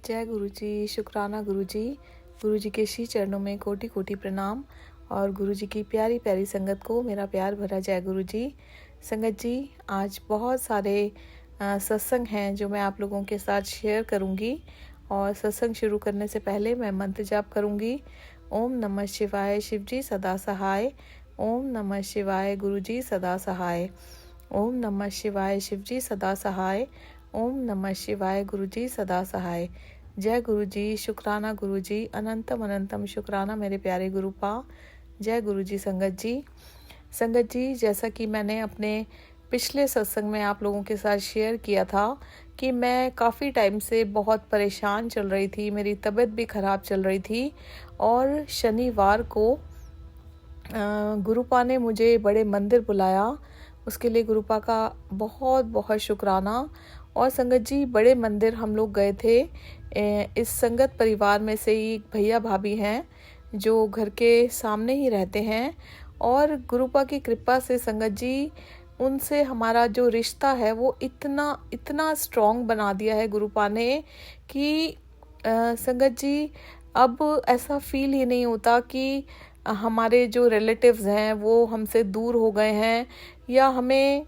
जय गुरु जी, शुक्राना गुरु जी। गुरु जी के श्री चरणों में कोटि कोटि प्रणाम और गुरु जी की प्यारी प्यारी संगत को मेरा प्यार भरा जय गुरु जी। संगत जी, आज बहुत सारे सत्संग हैं जो मैं आप लोगों के साथ शेयर करूंगी और सत्संग शुरू करने से पहले मैं मंत्र जाप करूंगी। ओम नमः शिवाय, शिव जी सदा सहाय। ओम नमः शिवाय, गुरु जी सदा सहाय। ओम नमः शिवाय, शिव जी सदा सहाय। ओम नमः शिवाय, गुरु जी सदा सहाय। जय गुरु जी, शुक्राना गुरु जी, अनंतम अनंतम शुक्राना मेरे प्यारे गुरु पा। जय गुरु जी। संगत जी, जैसा कि मैंने अपने पिछले सत्संग में आप लोगों के साथ शेयर किया था कि मैं काफ़ी टाइम से बहुत परेशान चल रही थी, मेरी तबीयत भी ख़राब चल रही थी और शनिवार को गुरुपा ने मुझे बड़े मंदिर बुलाया। उसके लिए गुरुपा का बहुत बहुत शुक्राना। और संगत जी, बड़े मंदिर हम लोग गए थे। इस संगत परिवार में से ही भैया भाभी हैं जो घर के सामने ही रहते हैं और गुरुपा की कृपा से संगत जी उनसे हमारा जो रिश्ता है वो इतना इतना स्ट्रॉन्ग बना दिया है गुरुपा ने कि संगत जी अब ऐसा फील ही नहीं होता कि हमारे जो रिलेटिव्स हैं वो हमसे दूर हो गए हैं, या हमें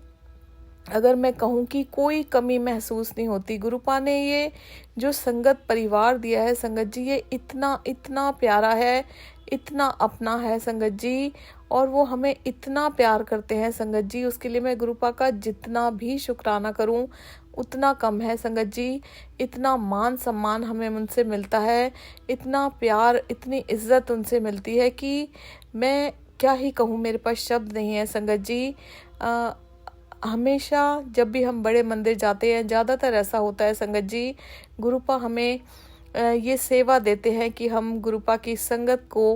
अगर मैं कहूँ कि कोई कमी महसूस नहीं होती। गुरुपा ने ये जो संगत परिवार दिया है संगत जी, ये इतना इतना प्यारा है, इतना अपना है संगत जी, और वो हमें इतना प्यार करते हैं संगत जी। उसके लिए मैं गुरुपा का जितना भी शुक्राना करूं उतना कम है संगत जी। इतना मान सम्मान हमें उनसे मिलता है, इतना प्यार, इतनी इज्जत उनसे मिलती है कि मैं क्या ही कहूँ, मेरे पास शब्द नहीं है संगत जी। हमेशा जब भी हम बड़े मंदिर जाते हैं, ज़्यादातर ऐसा होता है संगत जी, गुरुपा हमें ये सेवा देते हैं कि हम गुरुपा की संगत को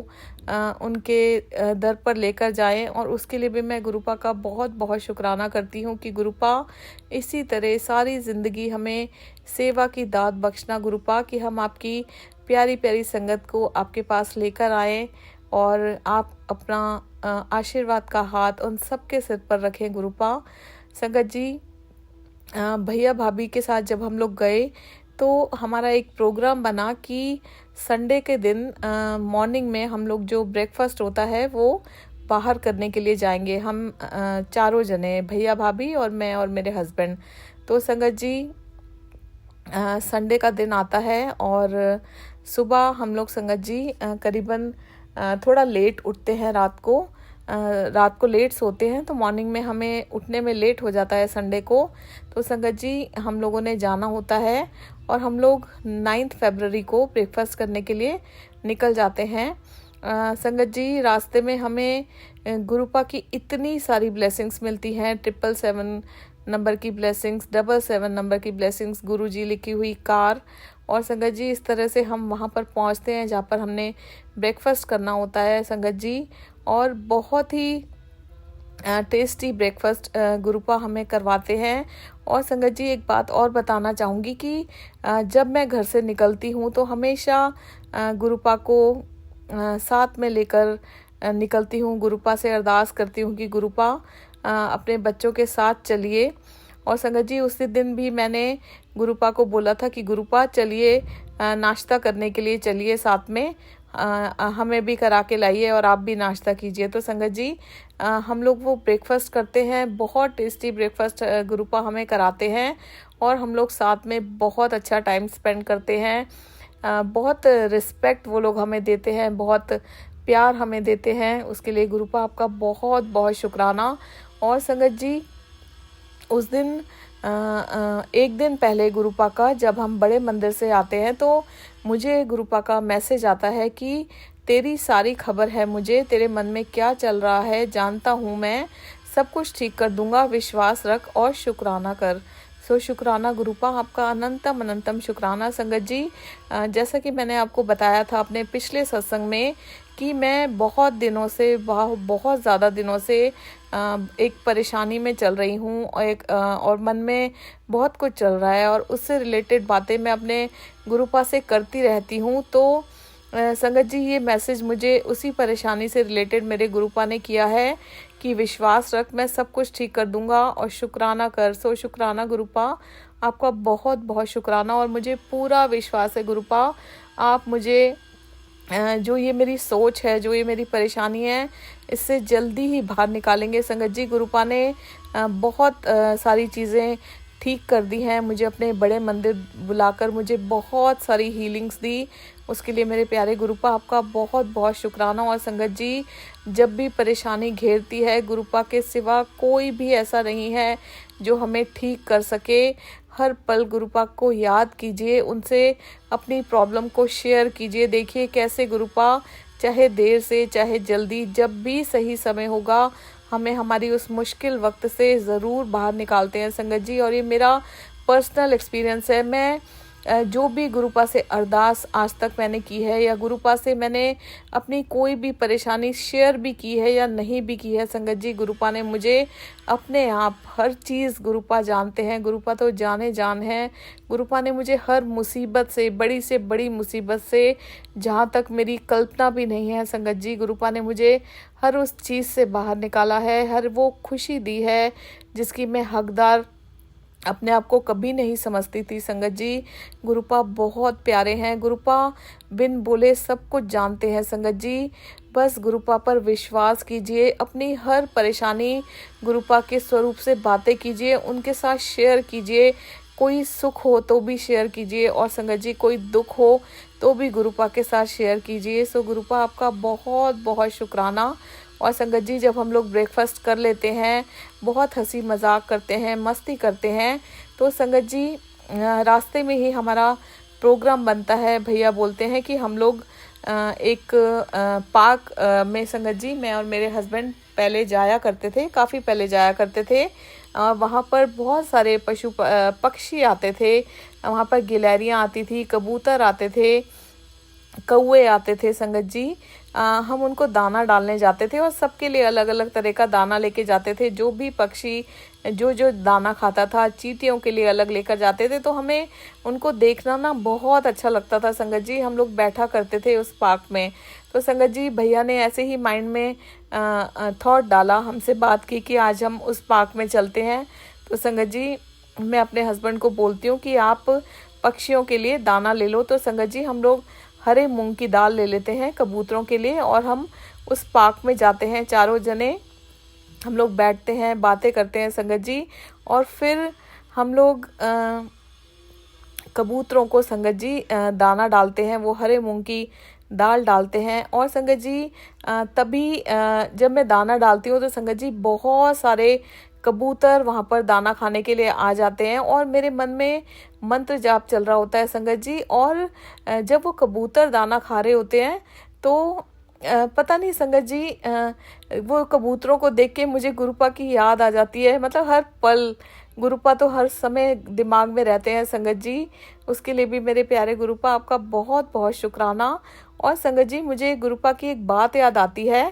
उनके दर पर लेकर जाएं, और उसके लिए भी मैं गुरुपा का बहुत बहुत शुक्राना करती हूँ कि गुरुपा इसी तरह सारी ज़िंदगी हमें सेवा की दात बख्शना गुरुपा, कि हम आपकी प्यारी प्यारी संगत को आपके पास लेकर आएँ और आप अपना आशीर्वाद का हाथ उन सबके सिर पर रखें गुरुपा। संगत जी, भैया भाभी के साथ जब हम लोग गए तो हमारा एक प्रोग्राम बना कि संडे के दिन मॉर्निंग में हम लोग जो ब्रेकफास्ट होता है वो बाहर करने के लिए जाएंगे। हम चारों जने, भैया भाभी और मैं और मेरे हस्बैंड। तो संगत जी, संडे का दिन आता है और सुबह हम लोग संगत जी करीबन थोड़ा लेट उठते हैं, रात को लेट सोते हैं, तो मॉर्निंग में हमें उठने में लेट हो जाता है संडे को। तो संगत जी, हम लोगों ने जाना होता है और हम लोग 9 फरवरी को ब्रेकफास्ट करने के लिए निकल जाते हैं। संगत जी, रास्ते में हमें गुरुपा की इतनी सारी ब्लेसिंग्स मिलती हैं, 777 नंबर की ब्लेसिंग्स, 77 नंबर की ब्लेसिंग्स, गुरु जी लिखी हुई कार। और संगत जी, इस तरह से हम वहाँ पर पहुँचते हैं जहाँ पर हमने ब्रेकफास्ट करना होता है संगत जी, और बहुत ही टेस्टी ब्रेकफास्ट गुरुपा हमें करवाते हैं। और संगत जी, एक बात और बताना चाहूँगी कि जब मैं घर से निकलती हूँ तो हमेशा गुरुपा को साथ में लेकर निकलती हूँ। गुरुपा से अरदास करती हूँ कि गुरुपा अपने बच्चों के साथ चलिए। और संगत जी, उसी दिन भी मैंने गुरुपा को बोला था कि गुरुपा चलिए नाश्ता करने के लिए चलिए, साथ में हमें भी करा के लाइए और आप भी नाश्ता कीजिए। तो संगत जी, हम लोग वो ब्रेकफास्ट करते हैं, बहुत टेस्टी ब्रेकफास्ट गुरुपा हमें कराते हैं और हम लोग साथ में बहुत अच्छा टाइम स्पेंड करते हैं। बहुत रिस्पेक्ट वो लोग हमें देते हैं, बहुत प्यार हमें देते हैं। उसके लिए गुरुपा आपका बहुत बहुत शुक्राना। और संगत जी, उस दिन एक दिन पहले गुरुपा का, जब हम बड़े मंदिर से आते हैं तो मुझे गुरुपा का मैसेज आता है कि तेरी सारी खबर है मुझे, तेरे मन में क्या चल रहा है जानता हूँ मैं, सब कुछ ठीक कर दूंगा, विश्वास रख और शुक्राना कर। सो शुक्राना गुरुपा, आपका अनंतम अनंतम शुक्राना। संगत जी, जैसा कि मैंने आपको बताया था अपने पिछले सत्संग में कि मैं बहुत दिनों से, बहुत ज़्यादा दिनों से एक परेशानी में चल रही हूँ और मन में बहुत कुछ चल रहा है और उससे रिलेटेड बातें मैं अपने गुरुपा से करती रहती हूँ। तो संगत जी, ये मैसेज मुझे उसी परेशानी से रिलेटेड मेरे गुरुपा ने किया है कि विश्वास रख, मैं सब कुछ ठीक कर दूंगा और शुक्राना कर। सो शुक्राना गुरुपा, आपका बहुत बहुत शुक्राना। और मुझे पूरा विश्वास है गुरुपा, आप मुझे जो ये मेरी सोच है, जो ये मेरी परेशानी है, इससे जल्दी ही बाहर निकालेंगे। संगत जी, गुरुपा ने बहुत सारी चीज़ें ठीक कर दी हैं। मुझे अपने बड़े मंदिर बुलाकर मुझे बहुत सारी हीलिंग्स दी। उसके लिए मेरे प्यारे गुरुपा आपका बहुत बहुत शुक्राना। और संगत जी, जब भी परेशानी घेरती है, गुरुपा के सिवा कोई भी ऐसा नहीं है जो हमें ठीक कर सके। हर पल गुरुपा को याद कीजिए, उनसे अपनी प्रॉब्लम को शेयर कीजिए। देखिए कैसे गुरुपा चाहे देर से चाहे जल्दी, जब भी सही समय होगा, हमें हमारी उस मुश्किल वक्त से ज़रूर बाहर निकालते हैं संगत जी। और ये मेरा पर्सनल एक्सपीरियंस है। मैं जो भी गुरुपा से अरदास आज तक मैंने की है, या गुरुपा से मैंने अपनी कोई भी परेशानी शेयर भी की है या नहीं भी की है संगत जी, गुरुपा ने मुझे अपने आप हर चीज़, गुरुपा जानते हैं, गुरुपा तो जाने जान है। गुरुपा ने मुझे हर मुसीबत से बड़ी मुसीबत से, जहाँ तक मेरी कल्पना भी नहीं है संगत जी, गुरुपा ने मुझे हर उस चीज़ से बाहर निकाला है। हर वो खुशी दी है जिसकी मैं हकदार अपने आप को कभी नहीं समझती थी संगत जी। गुरुपा बहुत प्यारे हैं। गुरुपा बिन बोले सब कुछ जानते हैं संगत जी। बस गुरुपा पर विश्वास कीजिए, अपनी हर परेशानी गुरुपा के स्वरूप से बातें कीजिए, उनके साथ शेयर कीजिए। कोई सुख हो तो भी शेयर कीजिए, और संगत जी कोई दुख हो तो भी गुरुपा के साथ शेयर कीजिए। सो गुरुपा आपका बहुत बहुत शुक्राना। और संगत जी, जब हम लोग ब्रेकफास्ट कर लेते हैं, बहुत हंसी मजाक करते हैं, मस्ती करते हैं, तो संगत जी रास्ते में ही हमारा प्रोग्राम बनता है। भैया बोलते हैं कि हम लोग एक पार्क में संगत जी, मैं और मेरे हस्बैंड पहले जाया करते थे, काफ़ी पहले जाया करते थे। वहाँ पर बहुत सारे पक्षी आते थे। वहाँ पर गिलहरियाँ आती थी, कबूतर आते थे, कौवे आते थे संगत जी। हम उनको दाना डालने जाते थे, और सबके लिए अलग अलग तरह का दाना लेके जाते थे। जो भी पक्षी जो जो दाना खाता था, चींटियों के लिए अलग लेकर जाते थे। तो हमें उनको देखना ना बहुत अच्छा लगता था संगत जी। हम लोग बैठा करते थे उस पार्क में। तो संगत जी, भैया ने ऐसे ही माइंड में थॉट डाला, हमसे बात की कि आज हम उस पार्क में चलते हैं। तो संगत जी, मैं अपने हस्बैंड को बोलती हूँ कि आप पक्षियों के लिए दाना ले लो। तो संगत जी, हम लोग हरे मूंग की दाल ले लेते हैं कबूतरों के लिए, और हम उस पार्क में जाते हैं। चारों जने हम लोग बैठते हैं, बातें करते हैं संगत जी। और फिर हम लोग कबूतरों को संगत जी दाना डालते हैं, वो हरे मूंग की दाल डालते हैं। और संगत जी तभी जब मैं दाना डालती हूँ तो संगत जी बहुत सारे कबूतर वहाँ पर दाना खाने के लिए आ जाते हैं, और मेरे मन में मंत्र जाप चल रहा होता है संगत जी। और जब वो कबूतर दाना खा रहे होते हैं तो पता नहीं संगत जी, वो कबूतरों को देख के मुझे गुरुपा की याद आ जाती है। मतलब हर पल गुरुपा तो हर समय दिमाग में रहते हैं संगत जी। उसके लिए भी मेरे प्यारे गुरुपा आपका बहुत बहुत शुक्राना। और संगत जी, मुझे गुरुपा की एक बात याद आती है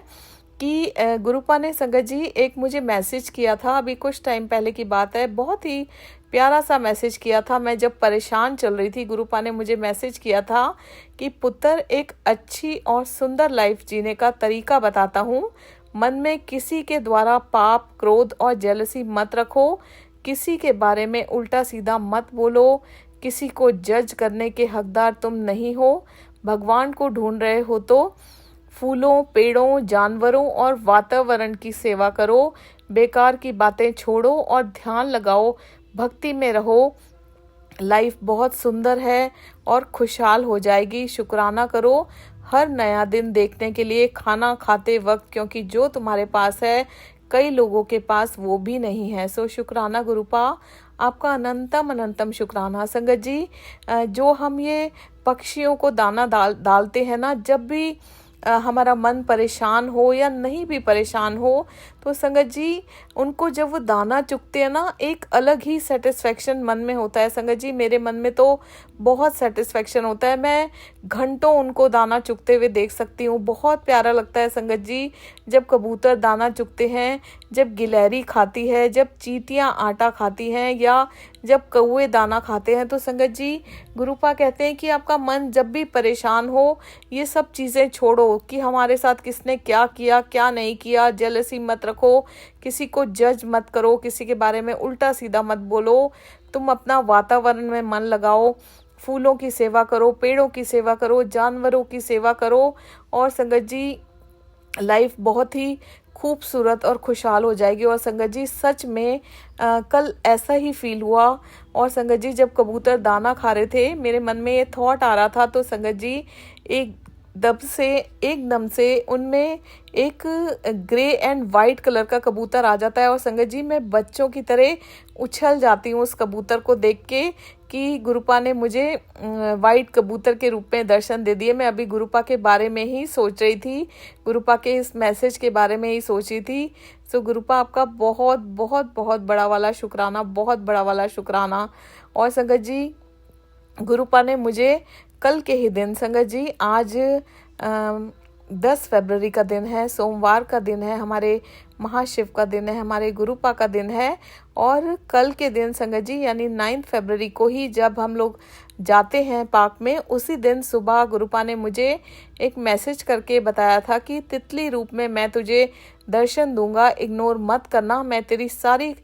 कि गुरुपा ने संगत जी एक मुझे मैसेज किया था, अभी कुछ टाइम पहले की बात है। बहुत ही प्यारा सा मैसेज किया था। मैं जब परेशान चल रही थी, गुरुपा ने मुझे मैसेज किया था कि पुत्र, एक अच्छी और सुंदर लाइफ जीने का तरीका बताता हूँ। मन में किसी के द्वारा पाप, क्रोध और जेलसी मत रखो। किसी के बारे में उल्टा सीधा मत बोलो। किसी को जज करने के हकदार तुम नहीं हो। भगवान को ढूंढ रहे हो तो फूलों, पेड़ों, जानवरों और वातावरण की सेवा करो। बेकार की बातें छोड़ो और ध्यान लगाओ, भक्ति में रहो। लाइफ बहुत सुंदर है और खुशहाल हो जाएगी। शुक्राना करो हर नया दिन देखने के लिए खाना खाते वक्त, क्योंकि जो तुम्हारे पास है कई लोगों के पास वो भी नहीं है। सो शुक्राना गुरुपा, आपका अनंतम अनंतम शुक्राना। संगत जी, जो हम ये पक्षियों को दाना डालते हैं ना, जब भी हमारा मन परेशान हो या नहीं भी परेशान हो, तो संगत जी उनको जब वो दाना चुगते हैं ना, एक अलग ही सेटिस्फेक्शन मन में होता है संगत जी। मेरे मन में तो बहुत सेटिस्फेक्शन होता है। मैं घंटों उनको दाना चुगते हुए देख सकती हूँ। बहुत प्यारा लगता है संगत जी, जब कबूतर दाना चुगते हैं, जब गिलहरी खाती है, जब चींटियाँ आटा खाती हैं, या जब कौवे दाना खाते हैं। तो संगत जी, गुरुपा कहते हैं कि आपका मन जब भी परेशान हो, ये सब चीज़ें छोड़ो कि हमारे साथ किसने क्या किया क्या नहीं किया। जेलसी मत रखो, रखो, किसी को जज मत करो, किसी के बारे में उल्टा सीधा मत बोलो। तुम अपना वातावरण में मन लगाओ, फूलों की सेवा करो, पेड़ों की सेवा करो, जानवरों की सेवा करो, और संगत जी लाइफ बहुत ही खूबसूरत और खुशहाल हो जाएगी। और संगत जी सच में कल ऐसा ही फील हुआ। और संगत जी जब कबूतर दाना खा रहे थे, मेरे मन में ये थॉट आ रहा था, तो संगत जी एकदम से उनमें एक ग्रे एंड वाइट कलर का कबूतर आ जाता है। और संगत जी मैं बच्चों की तरह उछल जाती हूँ उस कबूतर को देख के कि गुरुपा ने मुझे वाइट कबूतर के रूप में दर्शन दे दिए। मैं अभी गुरुपा के बारे में ही सोच रही थी, गुरुपा के इस मैसेज के बारे में ही सोच रही थी। सो गुरुपा आपका बहुत बहुत बहुत बड़ा वाला शुक्राना, बहुत बड़ा वाला शुक्राना। और संगत जी गुरुपा ने मुझे कल के ही दिन, संगत जी आज 10 फरवरी का दिन है, सोमवार का दिन है, हमारे महाशिव का दिन है, हमारे गुरुपा का दिन है। और कल के दिन संगत जी यानी 9 फरवरी को ही जब हम लोग जाते हैं पार्क में, उसी दिन सुबह गुरुपा ने मुझे एक मैसेज करके बताया था कि तितली रूप में मैं तुझे दर्शन दूंगा, इग्नोर मत करना, मैं तेरी सारी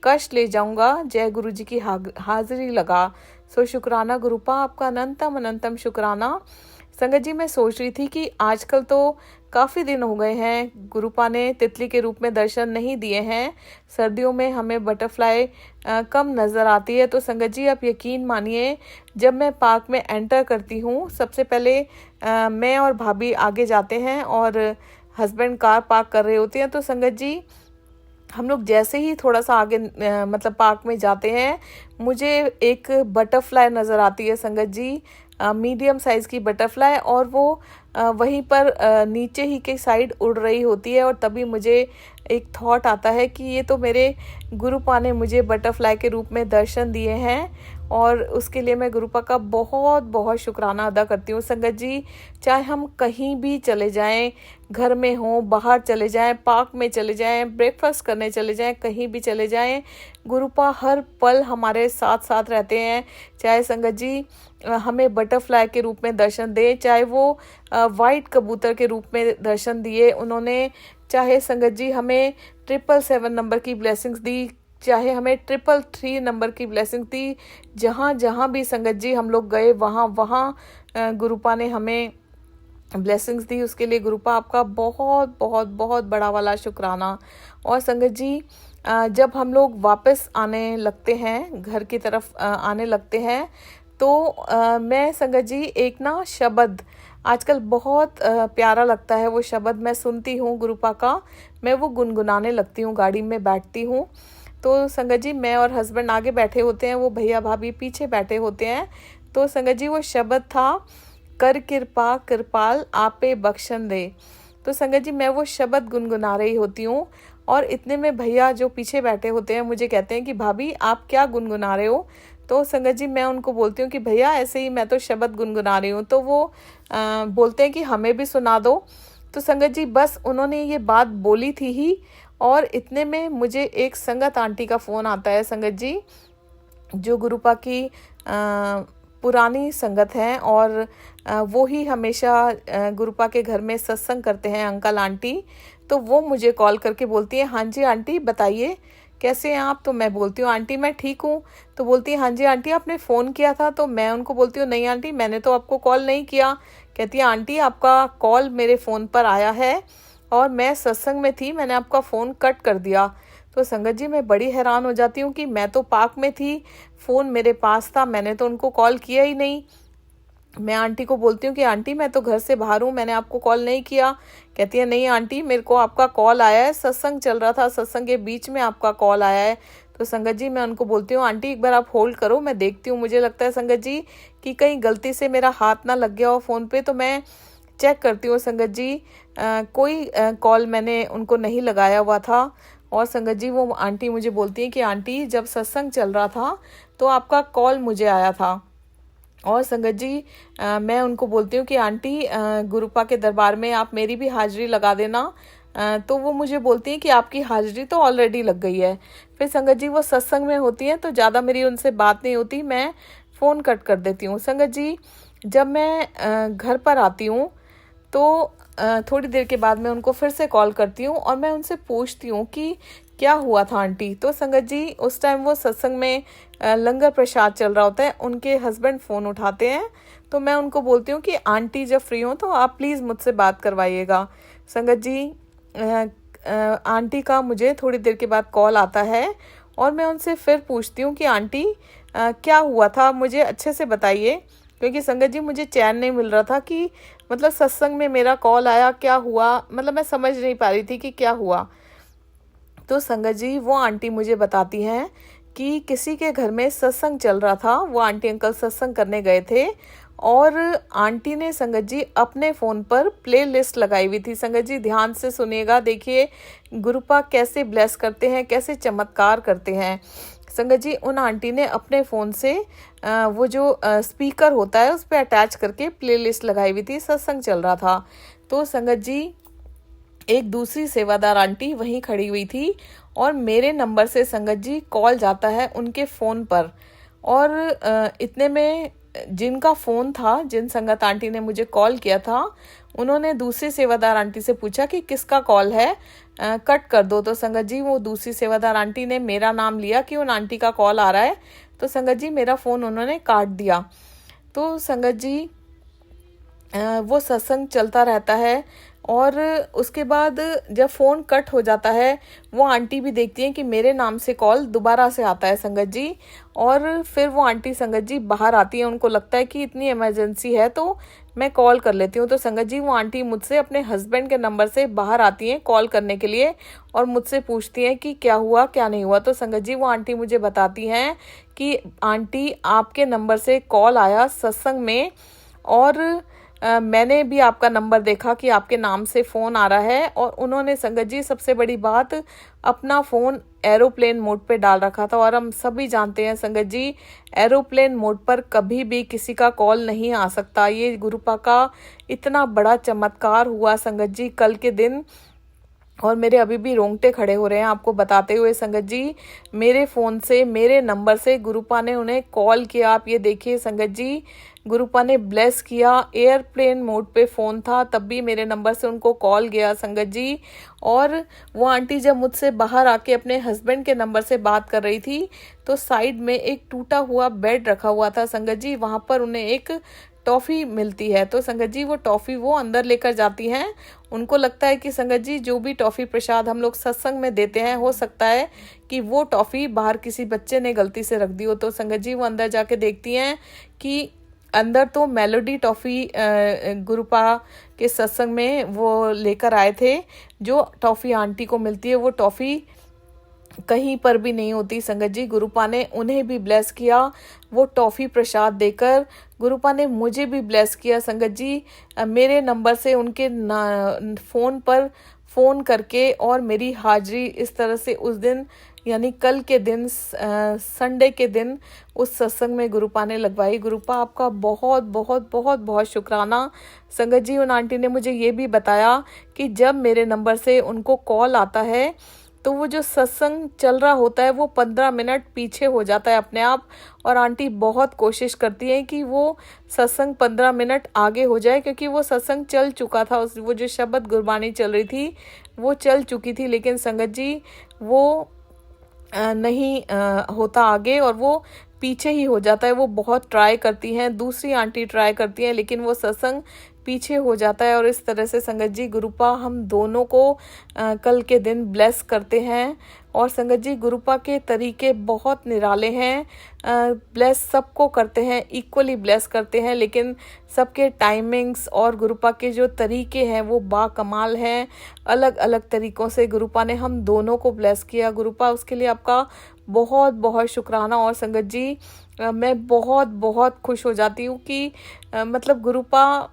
कष्ट ले जाऊंगा, जय गुरु जी की हाजिरी लगा। सो शुक्राना गुरुपा, आपका अनंतम अनंतम शुक्राना। संगत जी मैं सोच रही थी कि आजकल तो काफ़ी दिन हो गए हैं गुरुपा ने तितली के रूप में दर्शन नहीं दिए हैं। सर्दियों में हमें बटरफ्लाई कम नज़र आती है। तो संगत जी आप यकीन मानिए, जब मैं पार्क में एंटर करती हूँ, सबसे पहले मैं और भाभी आगे जाते हैं और हस्बैंड कार पार्क कर रहे होते हैं। तो संगत जी हम लोग जैसे ही थोड़ा सा आगे मतलब पार्क में जाते हैं, मुझे एक बटरफ्लाई नज़र आती है संगत जी, मीडियम साइज़ की बटरफ्लाई, और वो वहीं पर नीचे ही के साइड उड़ रही होती है। और तभी मुझे एक थॉट आता है कि ये तो मेरे गुरुपा ने मुझे बटरफ्लाई के रूप में दर्शन दिए हैं, और उसके लिए मैं गुरुपा का बहुत बहुत शुक्राना अदा करती हूँ। संगत जी चाहे हम कहीं भी चले जाएं, घर में हों, बाहर चले जाएं, पार्क में चले जाएं, ब्रेकफास्ट करने चले जाएं, कहीं भी चले जाएं, गुरुपा हर पल हमारे साथ साथ रहते हैं। चाहे संगत जी हमें बटरफ्लाई के रूप में दर्शन दे, चाहे वो वाइट कबूतर के रूप में दर्शन दिए उन्होंने, चाहे संगत जी हमें 777 नंबर की ब्लेसिंग्स दी, चाहे हमें 333 नंबर की ब्लेसिंग दी, जहाँ जहाँ भी संगत जी हम लोग गए वहाँ वहाँ गुरुपा ने हमें ब्लेसिंग्स दी। उसके लिए गुरुपा आपका बहुत बहुत बहुत बड़ा वाला शुक्राना। और संगत जी जब हम लोग वापस आने लगते हैं, घर की तरफ आने लगते हैं, तो मैं संगत जी एक ना शब्द आजकल बहुत प्यारा लगता है, वो शब्द मैं सुनती हूँ गुरुपा का, मैं वो गुनगुनाने लगती हूँ, गाड़ी में बैठती हूँ। तो संगत जी मैं और हस्बैंड आगे बैठे होते हैं, वो भैया भाभी पीछे बैठे होते हैं। तो संगत जी वो शब्द था, कर कृपा कृपाल आपे बख्शन दे। तो संगत जी मैं वो शब्द गुनगुना रही होती हूँ, और इतने में भैया जो पीछे बैठे होते हैं मुझे कहते हैं कि भाभी आप क्या गुनगुना रहे हो। तो संगत जी मैं उनको बोलती हूँ कि भैया ऐसे ही मैं तो शब्द गुनगुना रही हूँ। तो वो बोलते हैं कि हमें भी सुना दो। तो संगत जी बस उन्होंने ये बात बोली थी ही, और इतने में मुझे एक संगत आंटी का फ़ोन आता है संगत जी, जो गुरुपा की पुरानी संगत हैं, और वो ही हमेशा गुरुपा के घर में सत्संग करते हैं, अंकल आंटी। तो वो मुझे कॉल करके बोलती है, हाँ जी आंटी बताइए कैसे हैं आप। तो मैं बोलती हूँ आंटी मैं ठीक हूँ। तो बोलती है हाँ जी आंटी आपने फ़ोन किया था। तो मैं उनको बोलती हूँ नहीं आंटी मैंने तो आपको कॉल नहीं किया। कहती है आंटी आपका कॉल मेरे फ़ोन पर आया है और मैं सत्संग में थी, मैंने आपका फ़ोन कट कर दिया। तो संगत जी मैं बड़ी हैरान हो जाती हूँ कि मैं तो पार्क में थी, फ़ोन मेरे पास था, मैंने तो उनको कॉल किया ही नहीं। मैं आंटी को बोलती हूँ कि आंटी मैं तो घर से बाहर हूँ, मैंने आपको कॉल नहीं किया। कहती है नहीं आंटी मेरे को आपका कॉल आया है, सत्संग चल रहा था, सत्संग के बीच में आपका कॉल आया है। तो संगत जी मैं उनको बोलती हूँ आंटी एक बार आप होल्ड करो, मैं देखती हूँ। मुझे लगता है संगत जी कि कहीं गलती से मेरा हाथ ना लग गया हो फ़ोन पे। तो मैं चेक करती हूँ संगत जी, कोई कॉल मैंने उनको नहीं लगाया हुआ था। और संगत जी वो आंटी मुझे बोलती है कि आंटी जब सत्संग चल रहा था तो आपका कॉल मुझे आया था। और संगत जी मैं उनको बोलती हूँ कि आंटी गुरुपा के दरबार में आप मेरी भी हाजिरी लगा देना। तो वो मुझे बोलती हैं कि आपकी हाजिरी तो ऑलरेडी लग गई है। फिर संगत जी वो सत्संग में होती हैं तो ज़्यादा मेरी उनसे बात नहीं होती, मैं फ़ोन कट कर देती हूँ। संगत जी जब मैं घर पर आती हूँ तो थोड़ी देर के बाद मैं उनको फिर से कॉल करती हूँ और मैं उनसे पूछती हूँ कि क्या हुआ था आंटी। तो संगत जी उस टाइम वो सत्संग में लंगर प्रसाद चल रहा होता है, उनके हस्बैंड फ़ोन उठाते हैं। तो मैं उनको बोलती हूँ कि आंटी जब फ्री हो तो आप प्लीज़ मुझसे बात करवाइएगा। संगत जी आंटी का मुझे थोड़ी देर के बाद कॉल आता है और मैं उनसे फिर पूछती हूँ कि आंटी क्या हुआ था, मुझे अच्छे से बताइए, क्योंकि संगत जी मुझे चैन नहीं मिल रहा था कि मतलब सत्संग में मेरा कॉल आया, क्या हुआ, मतलब मैं समझ नहीं पा रही थी कि क्या हुआ। तो संगत जी वो आंटी मुझे बताती हैं कि किसी के घर में सत्संग चल रहा था, वो आंटी अंकल सत्संग करने गए थे और आंटी ने संगत जी अपने फ़ोन पर प्ले लिस्ट लगाई हुई थी। संगत जी ध्यान से सुनिएगा, देखिए गुरुपा कैसे ब्लेस करते हैं, कैसे चमत्कार करते हैं। संगत जी उन आंटी ने अपने फ़ोन से वो जो स्पीकर होता है उस पर अटैच करके प्ले लिस्ट लगाई हुई थी, सत्संग चल रहा था। तो संगत जी एक दूसरी सेवादार आंटी वहीं खड़ी हुई थी और मेरे नंबर से संगत जी कॉल जाता है उनके फ़ोन पर। और इतने में जिनका फ़ोन था, जिन संगत आंटी ने मुझे कॉल किया था, उन्होंने दूसरी सेवादार आंटी से पूछा कि किसका कॉल है, कट कर दो। तो संगत जी वो दूसरी सेवादार आंटी ने मेरा नाम लिया कि उन आंटी का कॉल आ रहा है, तो संगत जी मेरा फ़ोन उन्होंने काट दिया। तो संगत जी वो सत्संग चलता रहता है और उसके बाद जब फ़ोन कट हो जाता है वो आंटी भी देखती हैं कि मेरे नाम से कॉल दोबारा से आता है संगत जी। और फिर वो आंटी संगत जी बाहर आती है, उनको लगता है कि इतनी इमरजेंसी है तो मैं कॉल कर लेती हूँ। तो संगत जी वो आंटी मुझसे अपने हस्बैंड के नंबर से बाहर आती हैं कॉल करने के लिए और मुझसे पूछती हैं कि क्या हुआ क्या नहीं हुआ। तो संगत जी वो आंटी मुझे बताती हैं कि आंटी आपके नंबर से कॉल आया सत्संग में और मैंने भी आपका नंबर देखा कि आपके नाम से फ़ोन आ रहा है। और उन्होंने संगत जी सबसे बड़ी बात अपना फ़ोन एरोप्लेन मोड पे डाल रखा था और हम सभी जानते हैं संगत जी एरोप्लेन मोड पर कभी भी किसी का कॉल नहीं आ सकता। ये गुरुपा का इतना बड़ा चमत्कार हुआ संगत जी कल के दिन और मेरे अभी भी रोंगटे खड़े हो रहे हैं आपको बताते हुए। संगत जी मेरे फ़ोन से मेरे नंबर से गुरुपा ने उन्हें कॉल किया, आप ये देखिए संगत जी गुरुपा ने ब्लेस किया। एयरप्लेन मोड पे फ़ोन था तब भी मेरे नंबर से उनको कॉल गया संगत जी। और वो आंटी जब मुझसे बाहर आके अपने हस्बैंड के नंबर से बात कर रही थी तो साइड में एक टूटा हुआ बेड रखा हुआ था संगत जी, वहाँ पर उन्हें एक टॉफ़ी मिलती है। तो संगत जी वो टॉफ़ी वो अंदर लेकर जाती हैं। उनको लगता है कि संगत जी जो भी टॉफ़ी प्रसाद हम लोग सत्संग में देते हैं हो सकता है कि वो टॉफ़ी बाहर किसी बच्चे ने गलती से रख दी हो। तो संगत जी वो अंदर जाके देखती हैं कि अंदर तो मेलोडी टॉफ़ी गुरुपा के सत्संग में वो लेकर आए थे। जो टॉफ़ी आंटी को मिलती है वो टॉफ़ी कहीं पर भी नहीं होती संगत जी। गुरुपा ने उन्हें भी ब्लेस किया वो टॉफ़ी प्रसाद देकर। गुरुपा ने मुझे भी ब्लेस किया संगत जी मेरे नंबर से उनके फ़ोन पर फ़ोन करके और मेरी हाजिरी इस तरह से उस दिन यानी कल के दिन संडे के दिन उस सत्संग में गुरुपा ने लगवाई। गुरुपा आपका बहुत बहुत बहुत बहुत शुक्राना संगत जी। उन आंटी ने मुझे ये भी बताया कि जब मेरे नंबर से उनको कॉल आता है तो वो जो सत्संग चल रहा होता है वो 15 मिनट पीछे हो जाता है अपने आप। और आंटी बहुत कोशिश करती हैं कि वो सत्संग 15 मिनट आगे हो जाए क्योंकि वो सत्संग चल चुका था। वो जो शब्द गुरबानी चल रही थी वो चल चुकी थी, लेकिन संगत जी वो नहीं होता आगे और वो पीछे ही हो जाता है। वो बहुत ट्राई करती हैं, दूसरी आंटी ट्राई करती हैं, लेकिन वो सत्संग पीछे हो जाता है। और इस तरह से संगत जी गुरुपा हम दोनों को कल के दिन ब्लेस करते हैं। और संगत जी गुरुपा के तरीके बहुत निराले हैं, ब्लेस सबको करते हैं, इक्वली ब्लेस करते हैं, लेकिन सबके टाइमिंग्स और गुरुपा के जो तरीके हैं वो बाकमाल हैं। अलग अलग तरीक़ों से गुरुपा ने हम दोनों को ब्लेस किया। गुरुपा उसके लिए आपका बहुत बहुत शुक्राना। और संगत जी मैं बहुत बहुत खुश हो जाती हूँ कि मतलब गुरुपा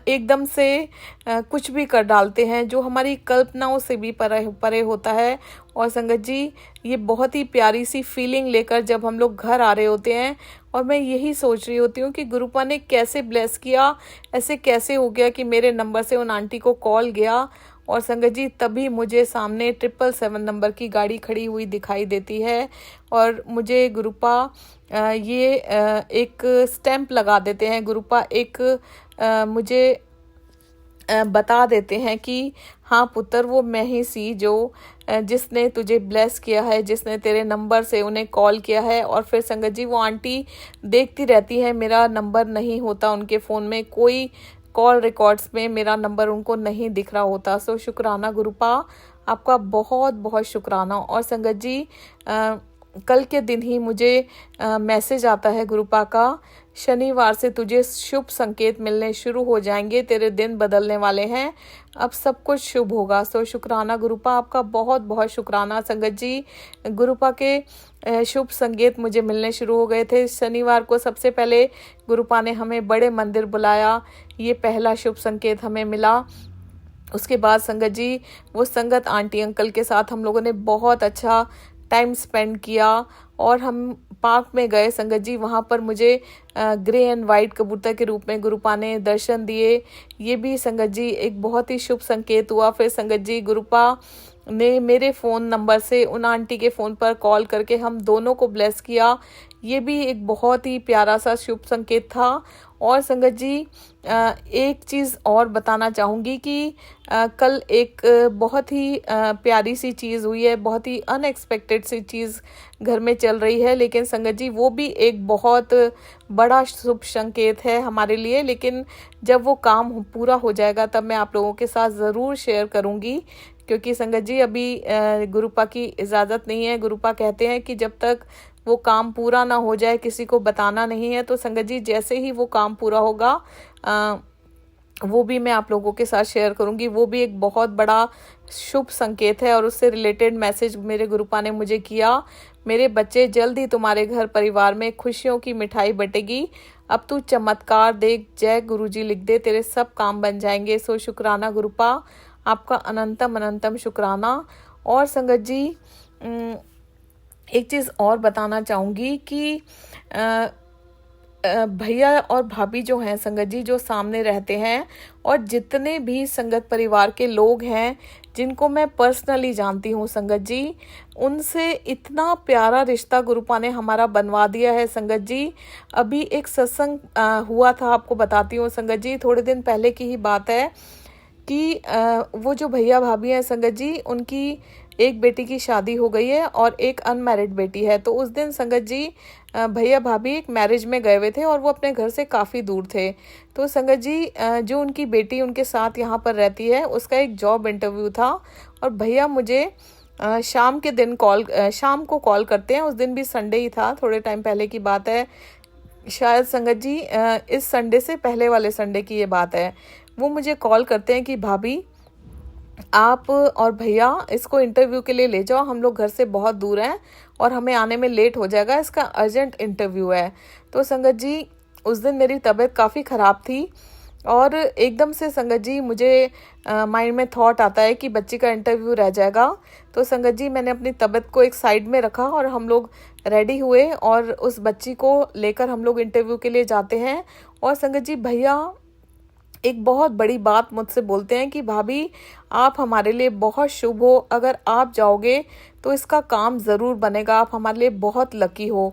एकदम से कुछ भी कर डालते हैं जो हमारी कल्पनाओं से भी परे होता है। और संगत जी ये बहुत ही प्यारी सी फीलिंग लेकर जब हम लोग घर आ रहे होते हैं और मैं यही सोच रही होती हूँ कि गुरुपा ने कैसे ब्लेस किया, ऐसे कैसे हो गया कि मेरे नंबर से उन आंटी को कॉल गया। और संगत जी तभी मुझे सामने 777 नंबर की गाड़ी खड़ी हुई दिखाई देती है और मुझे गुरुपा ये एक स्टैंप लगा देते हैं। गुरुपा एक मुझे बता देते हैं कि हाँ पुत्र, वो मैं ही सी जो जिसने तुझे ब्लेस किया है, जिसने तेरे नंबर से उन्हें कॉल किया है। और फिर संगत जी वो आंटी देखती रहती है, मेरा नंबर नहीं होता उनके फ़ोन में, कोई कॉल रिकॉर्ड्स में मेरा नंबर उनको नहीं दिख रहा होता। सो शुक्राना गुरुपा, आपका बहुत बहुत शुक्राना। और संगत जी कल के दिन ही मुझे मैसेज आता है गुरुपा का, शनिवार से तुझे शुभ संकेत मिलने शुरू हो जाएंगे, तेरे दिन बदलने वाले हैं, अब सब कुछ शुभ होगा। सो शुक्राना गुरुपा, आपका बहुत बहुत शुक्राना। संगत जी गुरुपा के शुभ संकेत मुझे मिलने शुरू हो गए थे। शनिवार को सबसे पहले गुरुपा ने हमें बड़े मंदिर बुलाया, ये पहला शुभ संकेत हमें मिला। उसके बाद संगत जी वो संगत आंटी अंकल के साथ हम लोगों ने बहुत अच्छा टाइम स्पेंड किया और हम पार्क में गए संगत जी। वहाँ पर मुझे ग्रे एंड वाइट कबूतर के रूप में गुरुपा ने दर्शन दिए, ये भी संगत जी एक बहुत ही शुभ संकेत हुआ। फिर संगत जी गुरुपा ने मेरे फ़ोन नंबर से उन आंटी के फ़ोन पर कॉल करके हम दोनों को ब्लेस किया, ये भी एक बहुत ही प्यारा सा शुभ संकेत था। और संगत जी एक चीज़ और बताना चाहूँगी कि कल एक बहुत ही प्यारी सी चीज़ हुई है, बहुत ही अनएक्सपेक्टेड सी चीज़ घर में चल रही है, लेकिन संगत जी वो भी एक बहुत बड़ा शुभ संकेत है हमारे लिए। लेकिन जब वो काम पूरा हो जाएगा तब मैं आप लोगों के साथ ज़रूर शेयर करूँगी, क्योंकि संगत जी अभी गुरुपा की इजाज़त नहीं है। गुरुपा कहते हैं कि जब तक वो काम पूरा ना हो जाए किसी को बताना नहीं है। तो संगत जी जैसे ही वो काम पूरा होगा वो भी मैं आप लोगों के साथ शेयर करूंगी, वो भी एक बहुत बड़ा शुभ संकेत है। और उससे रिलेटेड मैसेज मेरे गुरुपा ने मुझे किया, मेरे बच्चे जल्द ही तुम्हारे घर परिवार में खुशियों की मिठाई बटेगी, अब तू चमत्कार देख, जय गुरुजी लिख दे, तेरे सब काम बन जाएंगे। सो शुक्राना गुरुपा, आपका अनंतम अनंतम शुक्राना। और संगत जी एक चीज़ और बताना चाहूँगी कि भैया और भाभी जो हैं संगत जी, जो सामने रहते हैं, और जितने भी संगत परिवार के लोग हैं जिनको मैं पर्सनली जानती हूँ संगत जी, उनसे इतना प्यारा रिश्ता गुरुपा ने हमारा बनवा दिया है संगत जी। अभी एक सत्संग हुआ था, आपको बताती हूँ संगत जी, थोड़े दिन पहले की ही बात है कि वो जो भैया भाभी हैं संगत जी, उनकी एक बेटी की शादी हो गई है और एक अनमैरिड बेटी है। तो उस दिन संगत जी भैया भाभी एक मैरिज में गए हुए थे और वो अपने घर से काफ़ी दूर थे। तो संगत जी जो उनकी बेटी उनके साथ यहाँ पर रहती है, उसका एक जॉब इंटरव्यू था और भैया मुझे शाम के दिन शाम को कॉल करते हैं। उस दिन भी संडे ही था, थोड़े टाइम पहले की बात है, शायद संगत जी इस संडे से पहले वाले संडे की ये बात है। वो मुझे कॉल करते हैं कि भाभी आप और भैया इसको इंटरव्यू के लिए ले जाओ, हम लोग घर से बहुत दूर हैं और हमें आने में लेट हो जाएगा, इसका अर्जेंट इंटरव्यू है। तो संगत जी उस दिन मेरी तबीयत काफ़ी ख़राब थी और एकदम से संगत जी मुझे माइंड में थॉट आता है कि बच्ची का इंटरव्यू रह जाएगा। तो संगत जी मैंने अपनी तबीयत को एक साइड में रखा और हम लोग रेडी हुए और उस बच्ची को लेकर हम लोग इंटरव्यू के लिए जाते हैं। और संगत जी भैया एक बहुत बड़ी बात मुझसे बोलते हैं कि भाभी आप हमारे लिए बहुत शुभ हो, अगर आप जाओगे तो इसका काम ज़रूर बनेगा, आप हमारे लिए बहुत लकी हो।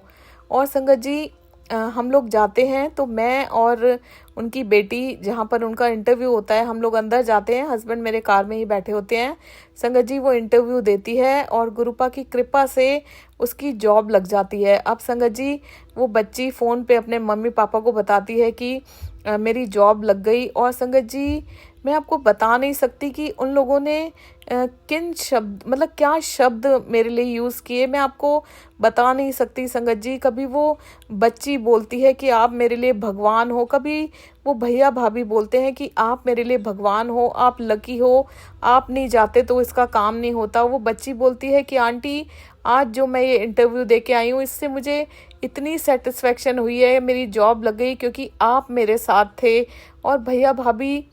और संगत जी हम लोग जाते हैं तो मैं और उनकी बेटी, जहाँ पर उनका इंटरव्यू होता है, हम लोग अंदर जाते हैं, हस्बैंड मेरे कार में ही बैठे होते हैं। संगत जी वो इंटरव्यू देती है और गुरुपा की कृपा से उसकी जॉब लग जाती है। अब संगत जी वो बच्ची फ़ोन पे अपने मम्मी पापा को बताती है कि मेरी जॉब लग गई। और संगत जी मैं आपको बता नहीं सकती कि उन लोगों ने किन शब्द, मतलब क्या शब्द मेरे लिए यूज़ किए, मैं आपको बता नहीं सकती संगत जी। कभी वो बच्ची बोलती है कि आप मेरे लिए भगवान हो, कभी वो भैया भाभी बोलते हैं कि आप मेरे लिए भगवान हो, आप लकी हो, आप नहीं जाते तो इसका काम नहीं होता। वो बच्ची बोलती है कि आंटी आज जो मैं ये इंटरव्यू दे के आई हूँ, इससे मुझे इतनी सेटिस्फेक्शन हुई है, मेरी जॉब लग गई क्योंकि आप मेरे साथ थे। और भैया भाभी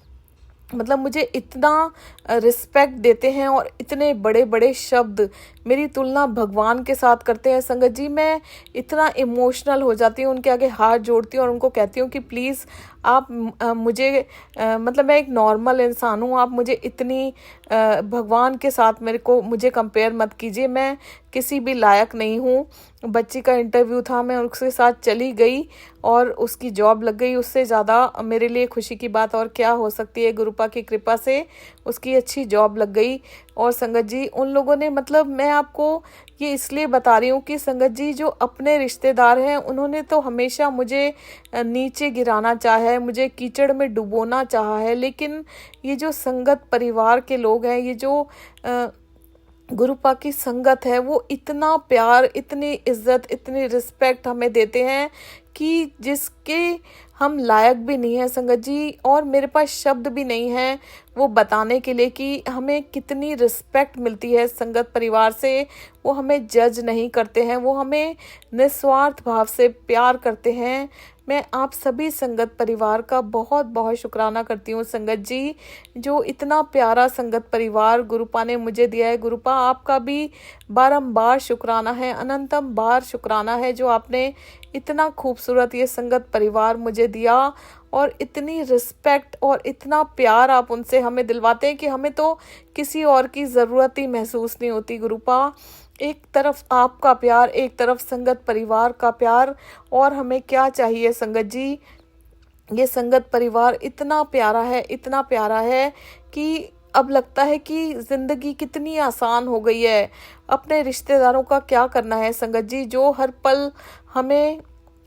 मतलब मुझे इतना रिस्पेक्ट देते हैं और इतने बड़े बड़े शब्द मेरी तुलना भगवान के साथ करते हैं। संगत जी, मैं इतना इमोशनल हो जाती हूँ, उनके आगे हाथ जोड़ती हूँ और उनको कहती हूँ कि प्लीज़ आप मुझे मतलब मैं एक नॉर्मल इंसान हूँ, आप मुझे इतनी भगवान के साथ मुझे कंपेयर मत कीजिए, मैं किसी भी लायक नहीं हूँ। बच्ची का इंटरव्यू था, मैं उसके साथ चली गई और उसकी जॉब लग गई, उससे ज़्यादा मेरे लिए खुशी की बात और क्या हो सकती है। गुरुपा की कृपा से उसकी अच्छी जॉब लग गई। और संगत जी, उन लोगों ने मतलब मैं आपको ये इसलिए बता रही हूँ कि संगत जी, जो अपने रिश्तेदार हैं उन्होंने तो हमेशा मुझे नीचे गिराना चाहा है, मुझे कीचड़ में डुबोना चाहा है, लेकिन ये जो संगत परिवार के लोग हैं, ये जो गुरुपा की संगत है, वो इतना प्यार, इतनी इज्जत, इतनी रिस्पेक्ट हमें देते हैं कि जिसके हम लायक भी नहीं है संगत जी। और मेरे पास शब्द भी नहीं है वो बताने के लिए कि हमें कितनी रिस्पेक्ट मिलती है संगत परिवार से। वो हमें जज नहीं करते हैं, वो हमें निस्वार्थ भाव से प्यार करते हैं। मैं आप सभी संगत परिवार का बहुत बहुत शुक्राना करती हूँ संगत जी, जो इतना प्यारा संगत परिवार गुरुपा ने मुझे दिया है। गुरुपा, आपका भी बारंबार शुक्राना है, अनंतम बार शुक्राना है, जो आपने इतना खूबसूरत ये संगत परिवार मुझे दिया और इतनी रिस्पेक्ट और इतना प्यार आप उनसे हमें दिलवाते हैं कि हमें तो किसी और की ज़रूरत ही महसूस नहीं होती। गुरुपा, एक तरफ आपका प्यार, एक तरफ संगत परिवार का प्यार, और हमें क्या चाहिए संगत जी। ये संगत परिवार इतना प्यारा है, इतना प्यारा है कि अब लगता है कि ज़िंदगी कितनी आसान हो गई है। अपने रिश्तेदारों का क्या करना है संगत जी, जो हर पल हमें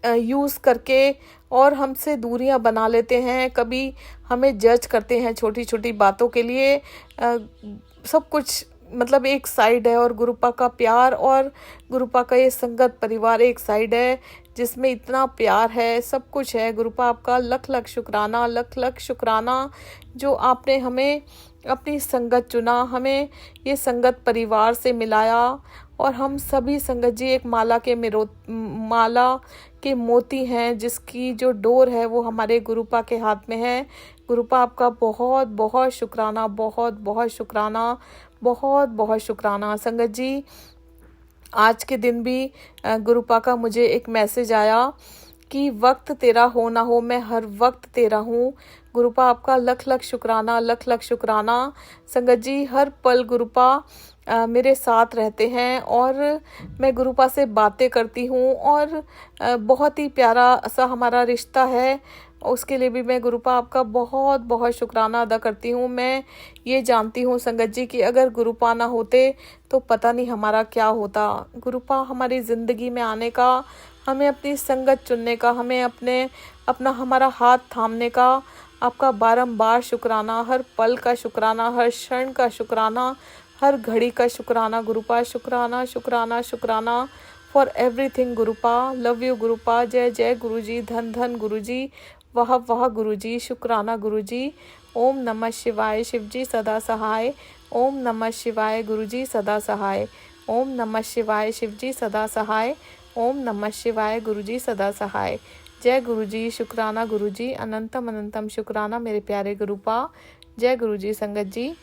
यूज़ करके और हमसे दूरियां बना लेते हैं, कभी हमें जज करते हैं छोटी छोटी बातों के लिए। सब कुछ मतलब एक साइड है और गुरुपा का प्यार और गुरुपा का ये संगत परिवार एक साइड है जिसमें इतना प्यार है, सब कुछ है। गुरुपा, आपका लख लख शुक्राना, लख लख शुक्राना, जो आपने हमें अपनी संगत चुना, हमें ये संगत परिवार से मिलाया। और हम सभी संगत जी एक माला के मोती हैं, जिसकी जो डोर है वो हमारे गुरुपा के हाथ में है। गुरुपा, आपका बहुत बहुत शुक्राना, बहुत बहुत शुक्राना, बहुत बहुत शुक्राना। संगत जी, आज के दिन भी गुरुपा का मुझे एक मैसेज आया कि वक्त तेरा हो ना हो, मैं हर वक्त तेरा हूँ। गुरुपा, आपका लख लख शुक्राना, लख लख शुक्राना। संगत जी, हर पल गुरुपा मेरे साथ रहते हैं और मैं गुरुपा से बातें करती हूँ और बहुत ही प्यारा सा हमारा रिश्ता है। उसके लिए भी मैं गुरुपा आपका बहुत बहुत शुक्राना अदा करती हूँ। मैं ये जानती हूँ संगत जी कि अगर गुरुपा ना होते तो पता नहीं हमारा क्या होता। गुरुपा, हमारी ज़िंदगी में आने का, हमें अपनी संगत चुनने का, हमें हमारा हाथ थामने का आपका बारंबार शुक्राना, हर पल का शुक्राना, हर क्षण का शुक्राना, हर घड़ी का शुक्राना। गुरुपा, शुक्राना शुक्राना शुक्राना for everything. Gurupa, love you Gurupa. जय जय गुरुजी, धन धन गुरुजी, वाह वाह गुरुजी, शुक्राना गुरुजी। ओम नमः शिवाय, शिवजी सदा सहाय। ओम नमः शिवाय, गुरुजी सदा सहाय। ओम नमः शिवाय, शिवजी सदा सहाय। ओम नमः शिवाय, गुरुजी सदा सहाय। जय गुरुजी, शुक्राना गुरुजी, अनंतम अनंतम शुक्राना मेरे प्यारे गुरुपा। जय गुरुजी संगत जी।